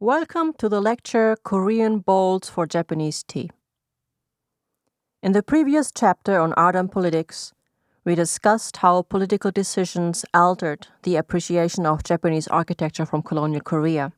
Welcome to the lecture Korean Bowls for Japanese Tea. In the previous chapter on art and politics, we discussed how political decisions altered the appreciation of Japanese architecture from colonial Korea.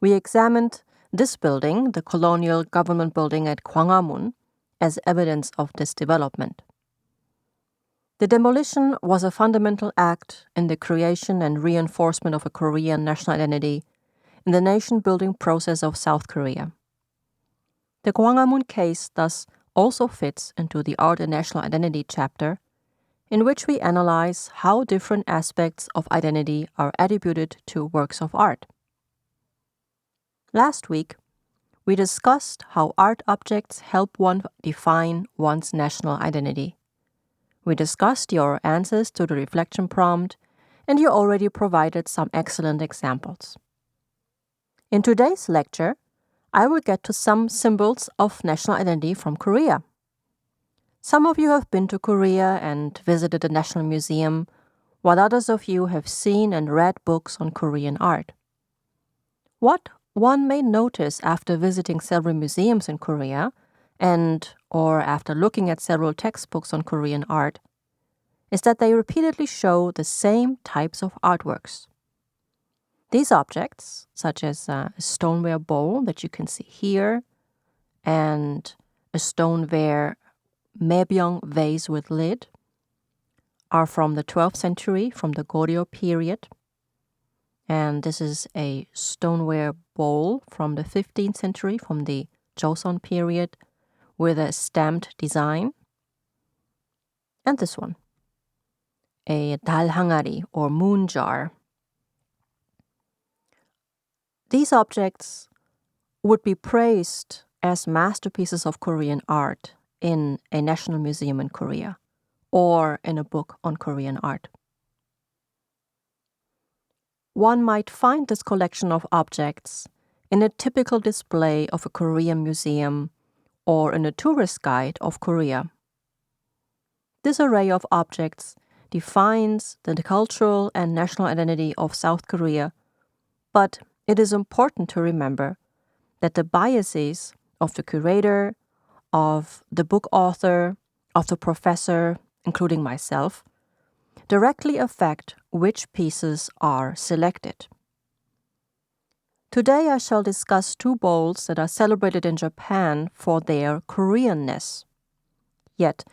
We examined this building, the colonial government building at Gwanghwamun, as evidence of this development. The demolition was a fundamental act in the creation and reinforcement of a Korean national identity in the nation-building process of South Korea. The Gwanghwamun case thus also fits into the Art and National Identity chapter, in which we analyze how different aspects of identity are attributed to works of art. Last week, we discussed how art objects help one define one's national identity. We discussed your answers to the reflection prompt, and you already provided some excellent examples. In today's lecture, I will get to some symbols of national identity from Korea. Some of you have been to Korea and visited the National Museum, while others of you have seen and read books on Korean art. What one may notice after visiting several museums in Korea or after looking at several textbooks on Korean art is that they repeatedly show the same types of artworks. These objects, such as a stoneware bowl that you can see here, and a stoneware maebyeong vase with lid, are from the 12th century, from the Goryeo period. And this is a stoneware bowl from the 15th century, from the Joseon period, with a stamped design. And this one, a dalhangari or moon jar. These objects would be praised as masterpieces of Korean art in a national museum in Korea or in a book on Korean art. One might find this collection of objects in a typical display of a Korean museum or in a tourist guide of Korea. This array of objects defines the cultural and national identity of South Korea, but it is important to remember that the biases of the curator, of the book author, of the professor, including myself, directly affect which pieces are selected. Today I shall discuss two bowls that are celebrated in Japan for their Koreanness. Yet,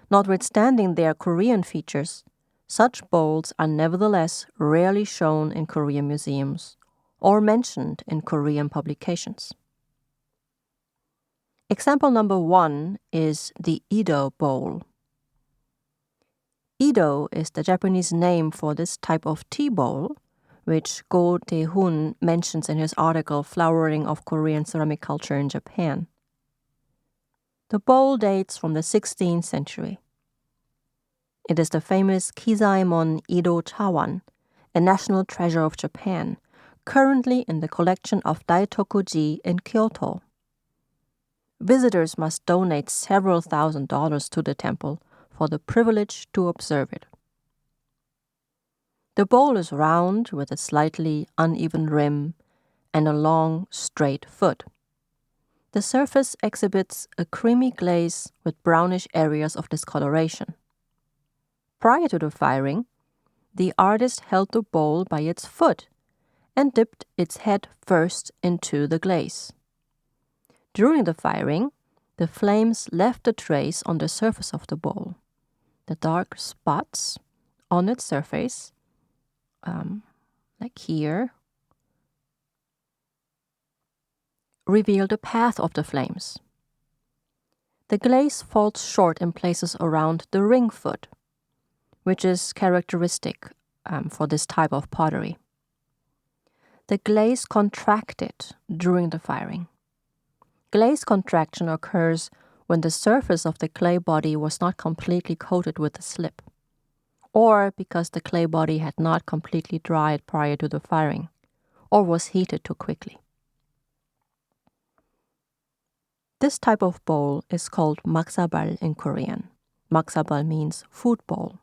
notwithstanding their Korean features, such bowls are nevertheless rarely shown in Korean museums or mentioned in Korean publications. Example number 1 is the IDO Bowl. IDO is the Japanese name for this type of tea bowl, which Go Tae-hoon mentions in his article Flowering of Korean Ceramic Culture in Japan. The bowl dates from the 16th century. It is the famous Kizaemon Ido Chawan, a national treasure of Japan, currently in the collection of Daitoku-ji in Kyoto. Visitors must donate several $1,000s to the temple for the privilege to observe it. The bowl is round with a slightly uneven rim and a long, straight foot. The surface exhibits a creamy glaze with brownish areas of discoloration. Prior to the firing, the artist held the bowl by its foot and dipped its head first into the glaze. During the firing, the flames left a trace on the surface of the bowl. The dark spots on its surface, like here, reveal the path of the flames. The glaze falls short in places around the ring foot, which is characteristic for this type of pottery. The glaze contracted during the firing. Glaze contraction occurs when the surface of the clay body was not completely coated with the slip, or because the clay body had not completely dried prior to the firing, or was heated too quickly. This type of bowl is called maksabal in Korean. Maksabal means food bowl,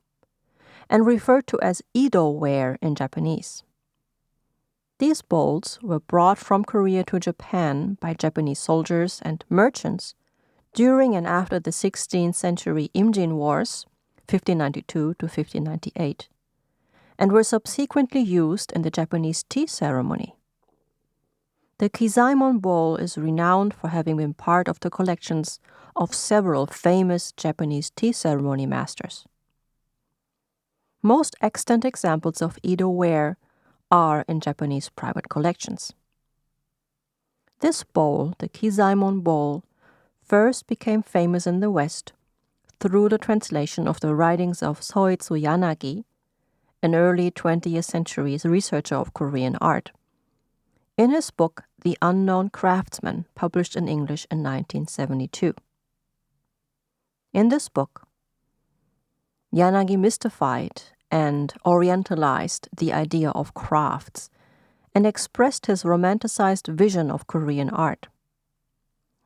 and referred to as Ido-ware in Japanese. These bowls were brought from Korea to Japan by Japanese soldiers and merchants during and after the 16th century Imjin Wars, 1592 to 1598, and were subsequently used in the Japanese tea ceremony. The Kizaemon Bowl is renowned for having been part of the collections of several famous Japanese tea ceremony masters. Most extant examples of IDO ware are in Japanese private collections. This bowl, the Kizaemon Bowl, first became famous in the West through the translation of the writings of Soitsu Yanagi, an early 20th century researcher of Korean art, in his book The Unknown Craftsman, published in English in 1972. In this book, Yanagi mystified and orientalized the idea of crafts and expressed his romanticized vision of Korean art.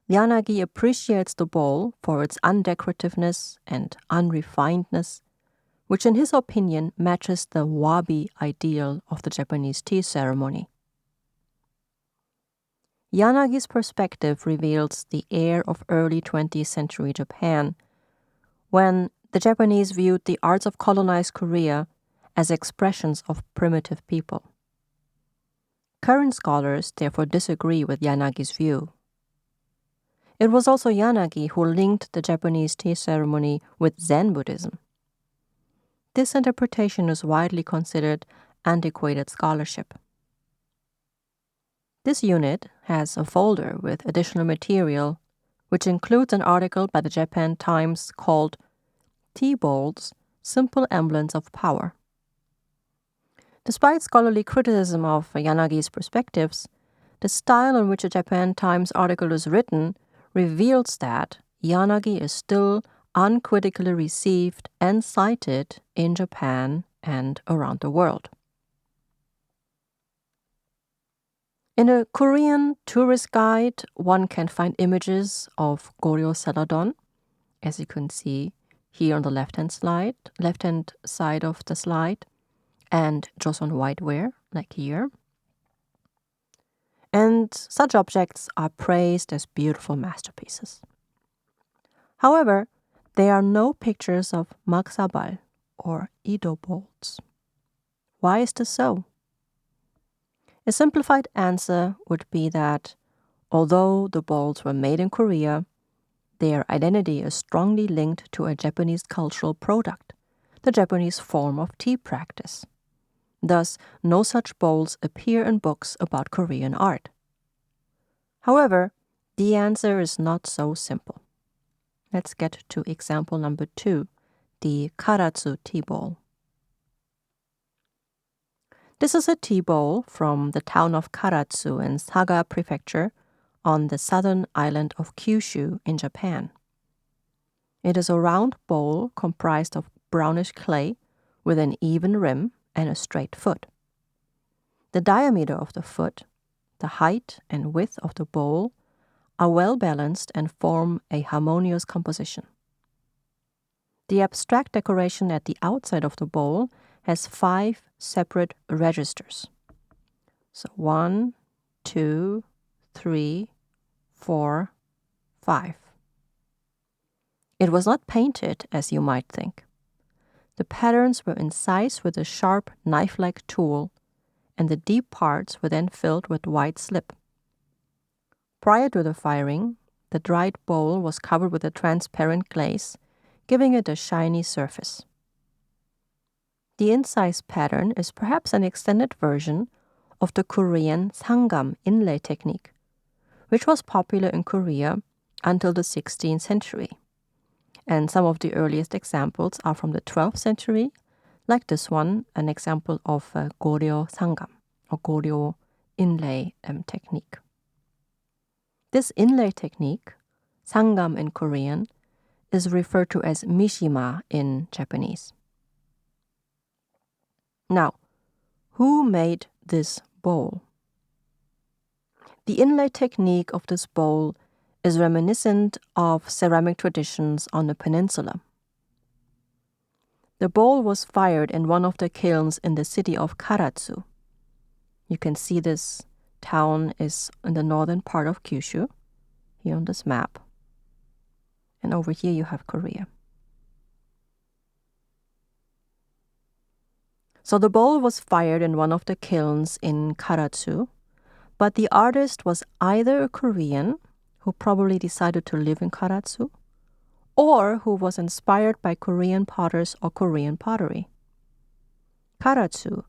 Yanagi appreciates the bowl for its undecorativeness and unrefinedness, which in his opinion matches the wabi ideal of the Japanese tea ceremony. Yanagi's perspective reveals the air of early 20th century Japan, when the Japanese viewed the arts of colonized Korea as expressions of primitive people. Current scholars therefore disagree with Yanagi's view. It was also Yanagi who linked the Japanese tea ceremony with Zen Buddhism. This interpretation is widely considered antiquated scholarship. This unit has a folder with additional material, which includes an article by the Japan Times called Tea Bowls, Simple Emblems of Power. Despite scholarly criticism of Yanagi's perspectives, the style in which a Japan Times article is written reveals that Yanagi is still uncritically received and cited in Japan and around the world. In a Korean tourist guide, one can find images of Goryeo Celadon, as you can see here on the left-hand side of the slide, and Joseon whiteware, like here. And such objects are praised as beautiful masterpieces. However, there are no pictures of maksabal or IDO bowls. Why is this so? A simplified answer would be that although the bowls were made in Korea, their identity is strongly linked to a Japanese cultural product, the Japanese form of tea practice. Thus, no such bowls appear in books about Korean art. However, the answer is not so simple. Let's get to example number 2, the Karasu Tea Bowl. This is a tea bowl from the town of Karasu in Saga Prefecture on the southern island of Kyushu in Japan. It is a round bowl comprised of brownish clay with an even rim and a straight foot. The diameter of the foot, the height and width of the bowl are well balanced and form a harmonious composition. The abstract decoration at the outside of the bowl has 5 separate registers. So 1, 2, 3, 4, 5. It was not painted, as you might think. The patterns were incised with a sharp knife-like tool, and the deep parts were then filled with white slip. Prior to the firing, the dried bowl was covered with a transparent glaze, giving it a shiny surface. The incised pattern is perhaps an extended version of the Korean sangam inlay technique, which was popular in Korea until the 16th century. And some of the earliest examples are from the 12th century, like this one, an example of Goryeo sangam, or Goryeo inlay technique. This inlay technique, sangam in Korean, is referred to as mishima in Japanese. Now, who made this bowl? The inlay technique of this bowl is reminiscent of ceramic traditions on the peninsula. The bowl was fired in one of the kilns in the city of Karasu. You can see this town is in the northern part of Kyushu, here on this map. And over here you have Korea. So the bowl was fired in one of the kilns in Karasu, but the artist was either a Korean who probably decided to live in Karasu, or who was inspired by Korean potters or Korean pottery. Karasu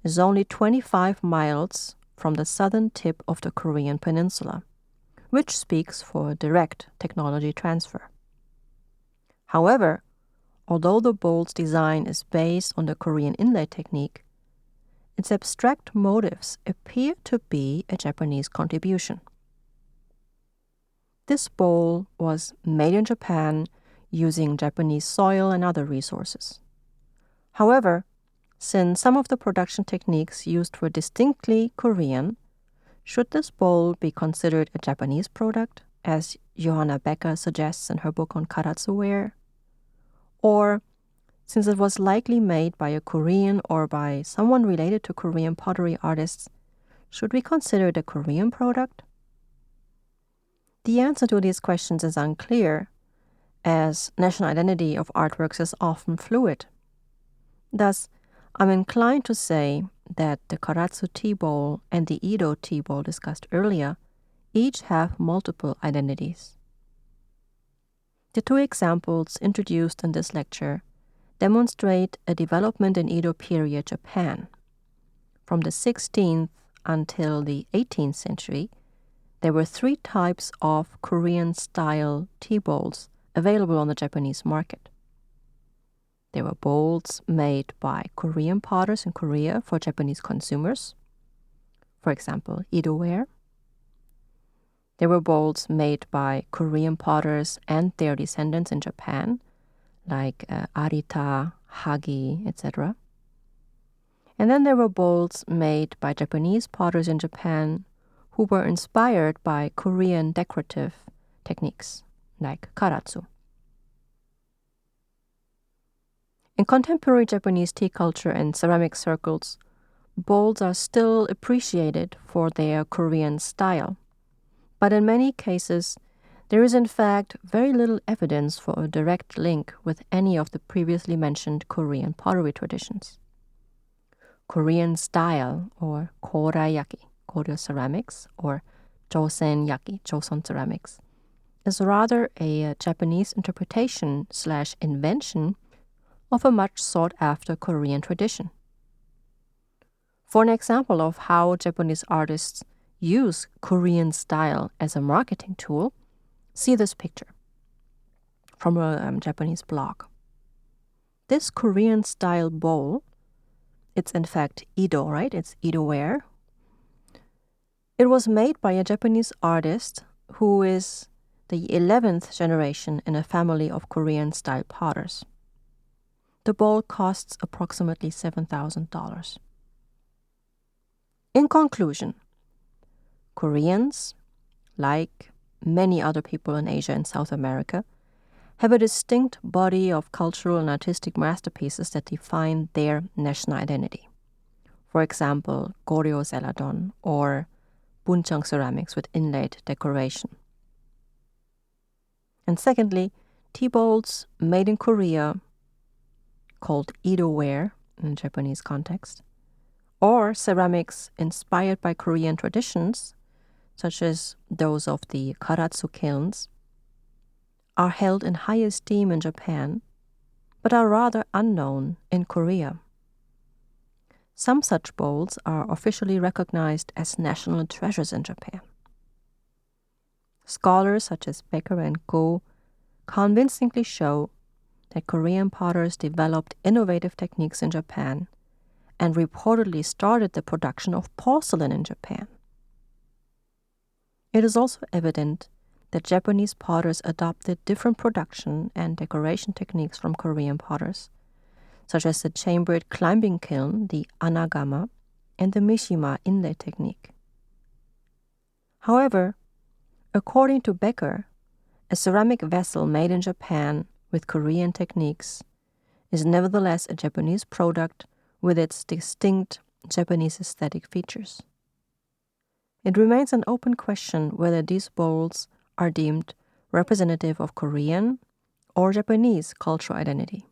is only 25 miles from the southern tip of the Korean peninsula, which speaks for a direct technology transfer. However, although the bowl's design is based on the Korean inlay technique, its abstract motifs appear to be a Japanese contribution. This bowl was made in Japan using Japanese soil and other resources. However, since some of the production techniques used were distinctly Korean, should this bowl be considered a Japanese product, as Johanna Becker suggests in her book on Karasu ware? Or, since it was likely made by a Korean or by someone related to Korean pottery artists, should we consider it a Korean product? The answer to these questions is unclear, as national identity of artworks is often fluid. Thus, I'm inclined to say that the Karasu Tea Bowl and the IDO Tea Bowl discussed earlier each have multiple identities. The two examples introduced in this lecture demonstrate a development in Edo period Japan. From the 16th until the 18th century, there were 3 types of Korean-style tea bowls available on the Japanese market. There were bowls made by Korean potters in Korea for Japanese consumers, for example, Edo ware. There were bowls made by Korean potters and their descendants in Japan, like Arita, Hagi, etc. And then there were bowls made by Japanese potters in Japan who were inspired by Korean decorative techniques, like Karasu. In contemporary Japanese tea culture and ceramic circles, bowls are still appreciated for their Korean style. But in many cases, there is in fact very little evidence for a direct link with any of the previously mentioned Korean pottery traditions. Korean style, or korayaki, Koryo ceramics, or Josen yaki, Joseon ceramics, is rather a Japanese interpretation/invention of a much sought-after Korean tradition. For an example of how Japanese artists use Korean style as a marketing tool, see this picture from a Japanese blog. This Korean style bowl, it's in fact Edo, right? It's Edo ware. It was made by a Japanese artist who is the 11th generation in a family of Korean style potters. The bowl costs approximately $7,000. In conclusion, Koreans, like many other people in Asia and South America, have a distinct body of cultural and artistic masterpieces that define their national identity. For example, Goryeo Celadon or Buncheong ceramics with inlaid decoration. And secondly, tea bowls made in Korea, called Edo ware in Japanese context, or ceramics inspired by Korean traditions, such as those of the Karasu kilns, are held in high esteem in Japan, but are rather unknown in Korea. Some such bowls are officially recognized as national treasures in Japan. Scholars such as Becker and Go convincingly show that Korean potters developed innovative techniques in Japan and reportedly started the production of porcelain in Japan. It is also evident that Japanese potters adopted different production and decoration techniques from Korean potters, such as the chambered climbing kiln, the anagama, and the mishima inlay technique. However, according to Becker, a ceramic vessel made in Japan with Korean techniques is nevertheless a Japanese product with its distinct Japanese aesthetic features. It remains an open question whether these bowls are deemed representative of Korean or Japanese cultural identity.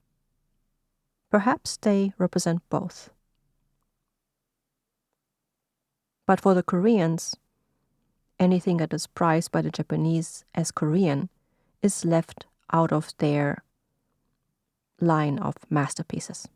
Perhaps they represent both. But for the Koreans, anything that is prized by the Japanese as Korean is left out of their line of masterpieces.